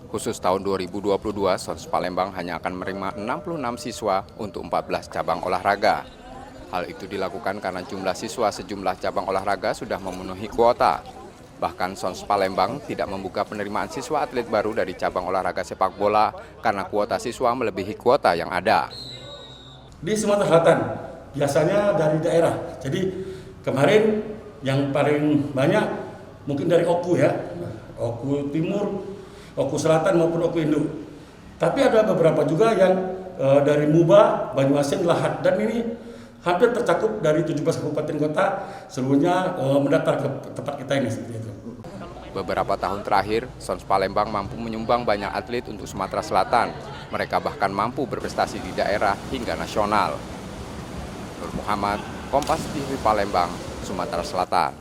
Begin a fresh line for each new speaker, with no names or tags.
Khusus tahun 2022, Sons Palembang hanya akan menerima 66 siswa untuk 14 cabang olahraga. Hal itu dilakukan karena jumlah siswa sejumlah cabang olahraga sudah memenuhi kuota. Bahkan Sons Palembang tidak membuka penerimaan siswa atlet baru dari cabang olahraga sepak bola karena kuota siswa melebihi kuota yang ada.
Di Sumatera Selatan, biasanya dari daerah. Jadi kemarin yang paling banyak mungkin dari Oku ya, Oku Timur, Oku Selatan maupun Oku Induk. Tapi ada beberapa juga yang dari Muba, Banyuasin, Lahat, dan ini hampir tercakup dari 17 kabupaten kota seluruhnya mendaftar ke tempat kita ini.
Beberapa tahun terakhir, Sons Palembang mampu menyumbang banyak atlet untuk Sumatera Selatan. Mereka bahkan mampu berprestasi di daerah hingga nasional. Nur Muhammad, Kompas TV Palembang, Sumatera Selatan.